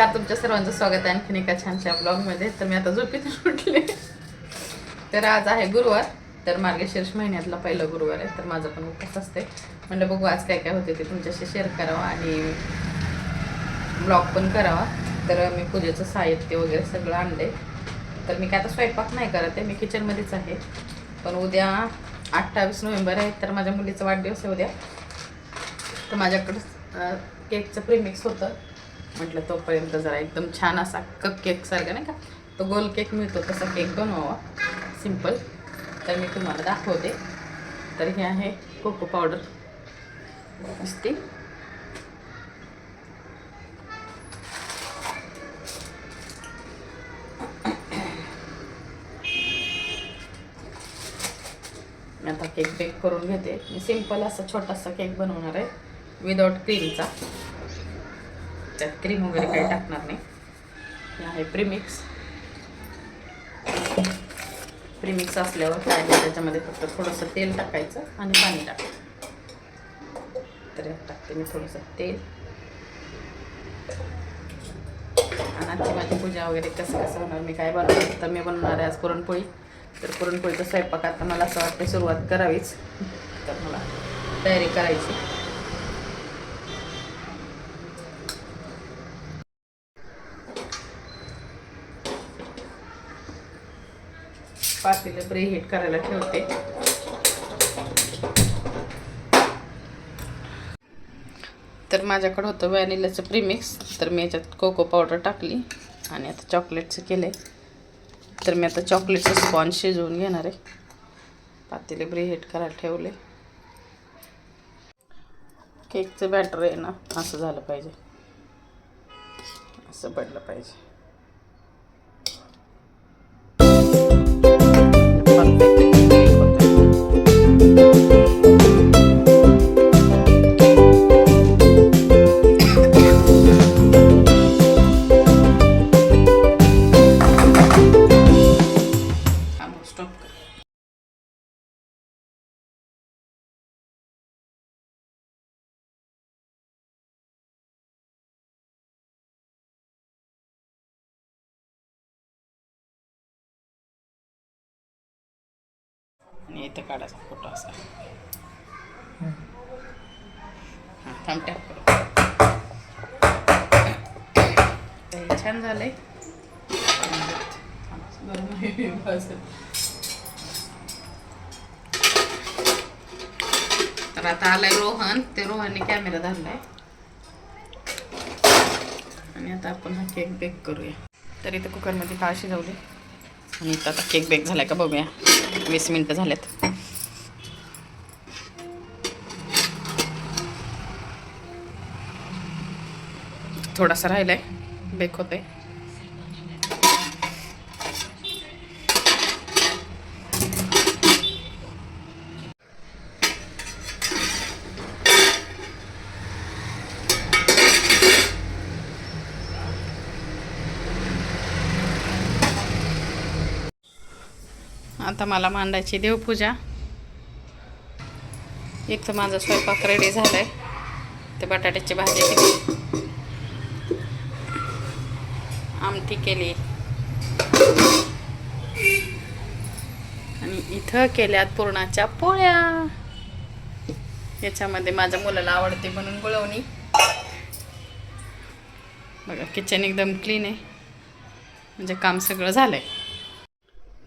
नमस्कार, तुमच्या सर्वांचं स्वागत आहे आणखीन एका छानशा ब्लॉगमध्ये. तर मी आता झोपेतून उठले. तर आज आहे गुरुवार, तर मार्गशीर्ष महिन्यातला पहिला गुरुवार आहे. तर माझं पण उपवास असते. म्हणलं बघू आज काय काय होते ते तुमच्याशी शेअर करावा आणि ब्लॉग पण करावा. तर मी पूजेचं साहित्य वगैरे सगळं आणले. तर मी काय आता स्वयंपाक नाही करत आहे, मी किचनमध्येच आहे. पण उद्या 28 नोव्हेंबर आहे, तर माझ्या मुलीचा वाढदिवस आहे उद्या. तर माझ्याकडं केकचं प्रीमिक्स होतं. म्हटलं तोपर्यंत जरा एकदम छान असा कप केक सारखा नाही का, तो गोल केक मिळतो तसा केक बनवावा सिंपल. तर मी तुम्हाला दाखवते. तर हे आहे कोको पावडर दिसते. मी आता केक बेक करून घेते. मी सिंपल असा छोटासा केक बनवणार आहे विदाउट क्रीमचा. त्यात क्रीम वगैरे काही टाकणार नाही. हे आहे प्रीमिक्स असल्यावर काय नाही, त्याच्यामध्ये फक्त थोडंसं तेल टाकायचं आणि पाणी टाकायचं. तर यात टाकते मी थोडंसं तेल. आणि आजची माझी पूजा वगैरे कसं होणार, मी काय बनवणार, तर मी बनवणार आहे आज पुरणपोळी. तर पुरणपोळीचा स्वयंपाक आता मला असं वाटतं सुरुवात करावीच. तर मला तयारी करायची. पातेलं प्रीहीट करायला ठेवते. तर माझ्याकडे होतं व्हॅनिलाचं प्रीमिक्स. तर मी याच्यात कोको पावडर टाकली आणि आता चॉकलेटचं केलं आहे. तर मी आता चॉकलेटचं स्पॉन्ज शिजवून घेणार आहे. पातेले प्रीहीट करायला ठेवले. केकचं बॅटर आहे ना, असं झालं पाहिजे, असं पडलं पाहिजे. आणि इथं काढायचा फोटो असा. थांब टॅप करू. तर छान झालंय. तर आता आलाय रोहन. ते रोहनने कॅमेरा धरलाय आणि आता आपण हा केक बेक करूया. तर इथं कुकरमध्ये डाळ शिजवली आणि इथं आता केक बेक झालाय का बघूया. 20 मिनटं झाल्यात. थोडासा राहिलाय, बेक होतंय. आता मला मांडायची देवपूजा. एक तर माझा स्वयंपाक रेडी झालाय. ते बटाट्याची भाजी केली, आमटी केली आणि इथं केल्यात पुरणाच्या पोळ्या. याच्यामध्ये माझ्या मुलाला आवडते म्हणून गुळवणी. बघा किचन एकदम क्लीन आहे, म्हणजे काम सगळं झालंय.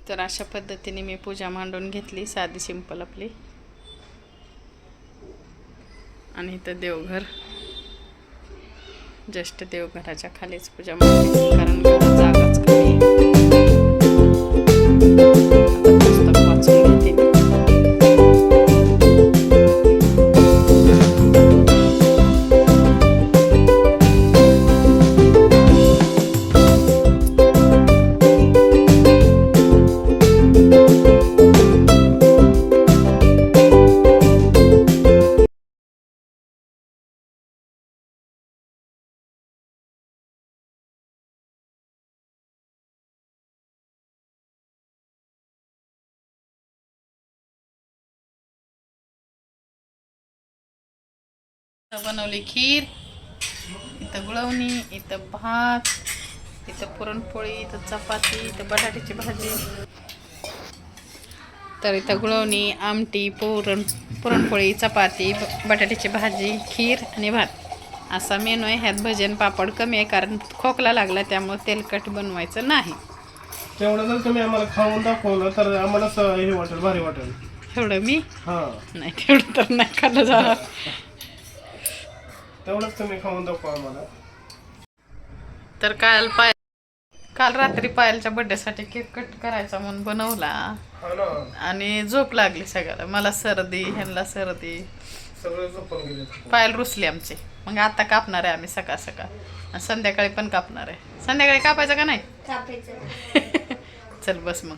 तर अशा पद्धतीने मी पूजा मांडून घेतली, साधी सिंपल आपली. आणि इथं देवघर, जस्ट देवघराच्या खालीच पूजा मांडली, कारण घरात जागाच कमी. आता पुस्तक वाचून घेते. बनवली खीर, इथं गुळवणी, इथं भात, इथं पुरणपोळी, इथं चपाती, इथं बटाट्याची भाजी. तर इथं गुळवणी, आमटी, पुरणपोळी, चपाती, बटाट्याची भाजी, खीर आणि भात असा मेनू आहे. ह्यात भजन पापड कमी आहे कारण खोकला लागला, त्यामुळे तेलकट बनवायचं नाही. तेवढं जर तुम्ही आम्हाला खाऊन दाखवलं तर आम्हाला हे वाटेल, भारी वाटेल. एवढं मी हा, नाही, तेवढं तर नाही खाल्लं जाणार. तेवढंच तुम्ही खाऊन दाखवा आम्हाला. तर काल रात्री पायलच्या बर्थडेसाठी केक कट करायचा म्हणून बनवला हा ना, आणि झोप लागली सगळ्याला. मला सर्दी, ह्यांना सर्दी, सगळं झोपून गेले. पायल रुसली आमची. मग आता कापणार आहे आम्ही सकाळ सकाळ आणि संध्याकाळी पण कापणार आहे. संध्याकाळी कापायचं का नाही? कापायचं. चल बस मग.